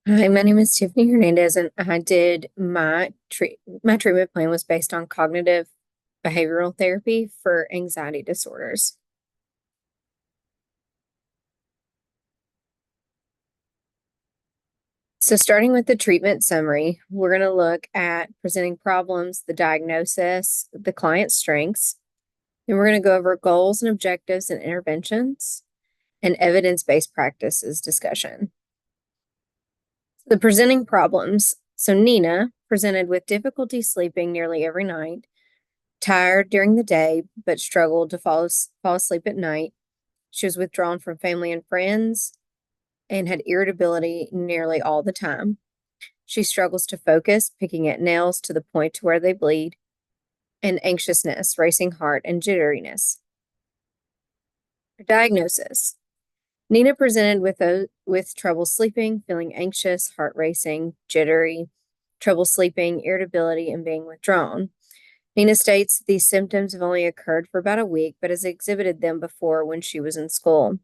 Hi, my name is Tiffany Hernandez, and I did my treatment plan was based on cognitive behavioral therapy for anxiety disorders. So, starting with the treatment summary, we're going to look at presenting problems, the diagnosis, the client's strengths. Then we're going to go over goals and objectives and interventions and evidence-based practices discussion. The presenting problems. So, Nina presented with difficulty sleeping nearly every night, tired during the day, but struggled to fall asleep at night. She was withdrawn from family and friends and had irritability nearly all the time. She struggles to focus, picking at nails to the point to where they bleed, and anxiousness, racing heart, and jitteriness. Her diagnosis. Nina presented with trouble sleeping, feeling anxious, heart racing, jittery, trouble sleeping, irritability, and being withdrawn. Nina states these symptoms have only occurred for about a week, but has exhibited them before when she was in school.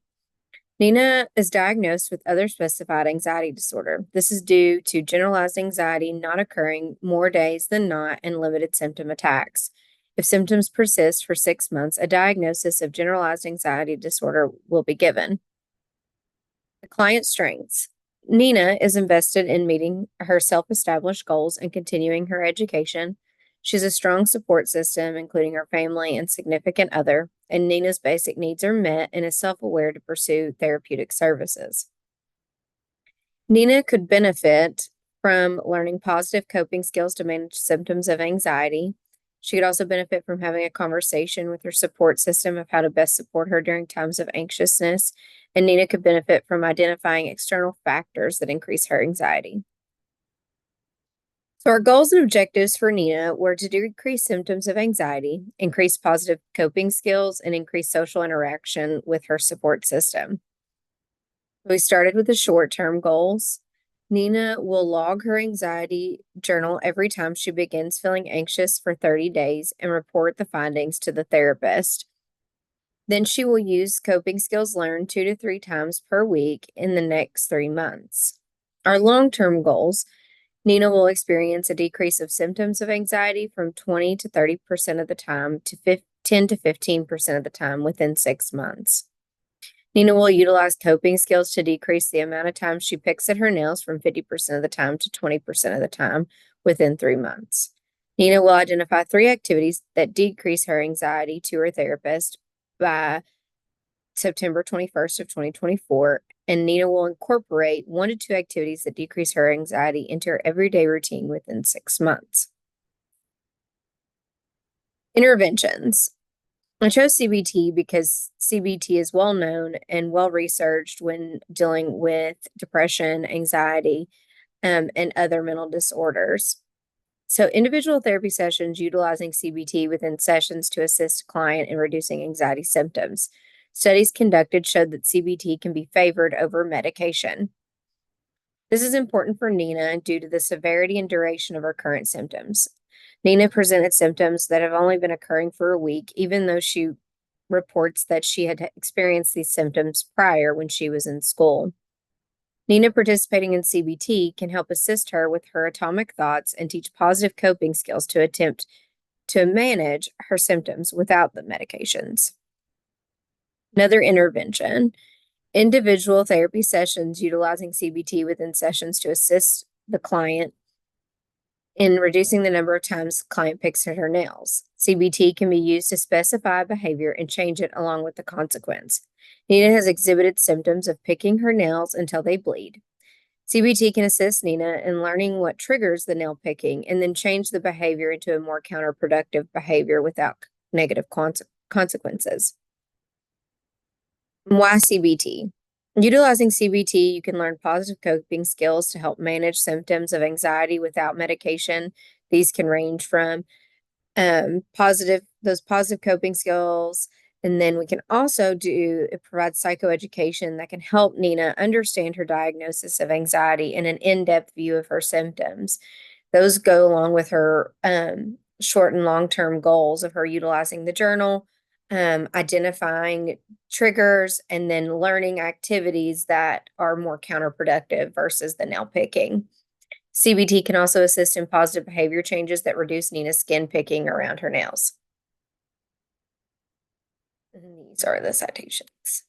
Nina is diagnosed with other specified anxiety disorder. This is due to generalized anxiety not occurring more days than not and limited symptom attacks. If symptoms persist for 6 months, a diagnosis of generalized anxiety disorder will be given. The client's strengths. Nina is invested in meeting her self-established goals and continuing her education. She has a strong support system, including her family and significant other, and Nina's basic needs are met and is self-aware to pursue therapeutic services. Nina could benefit from learning positive coping skills to manage symptoms of anxiety. She could also benefit from having a conversation with her support system of how to best support her during times of anxiousness. And Nina could benefit from identifying external factors that increase her anxiety. So, our goals and objectives for Nina were to decrease symptoms of anxiety, increase positive coping skills, and increase social interaction with her support system. We started with the short-term goals. Nina will log her anxiety journal every time she begins feeling anxious for 30 days and report the findings to the therapist. Then she will use coping skills learned 2 to 3 times per week in the next 3 months. Our long-term goals. Nina will experience a decrease of symptoms of anxiety from 20 to 30% of the time to 10 to 15% of the time within 6 months. Nina will utilize coping skills to decrease the amount of time she picks at her nails from 50% of the time to 20% of the time within 3 months. Nina will identify 3 activities that decrease her anxiety to her therapist by September 21st of 2024, and Nina will incorporate 1 to 2 activities that decrease her anxiety into her everyday routine within 6 months. Interventions. I chose CBT because CBT is well known and well researched when dealing with depression, anxiety, and other mental disorders. So, individual therapy sessions utilizing CBT within sessions to assist a client in reducing anxiety symptoms. Studies conducted showed that CBT can be favored over medication. This is important for Nina due to the severity and duration of her current symptoms. Nina presented symptoms that have only been occurring for a week, even though she reports that she had experienced these symptoms prior when she was in school. Nina participating in CBT can help assist her with her atomic thoughts and teach positive coping skills to attempt to manage her symptoms without the medications. Another intervention. Individual therapy sessions utilizing CBT within sessions to assist the client in reducing the number of times the client picks at her nails. CBT can be used to specify behavior and change it along with the consequence. Nina has exhibited symptoms of picking her nails until they bleed. CBT can assist Nina in learning what triggers the nail picking and then change the behavior into a more counterproductive behavior without negative consequences. Why CBT? Utilizing CBT, you can learn positive coping skills to help manage symptoms of anxiety without medication. These can range from positive coping skills. And then we can also provide psychoeducation that can help Nina understand her diagnosis of anxiety and an in-depth view of her symptoms. Those go along with her short and long-term goals of her utilizing the journal, identifying triggers, and then learning activities that are more counterproductive versus the nail picking. CBT can also assist in positive behavior changes that reduce Nina's skin picking around her nails. And these are the citations.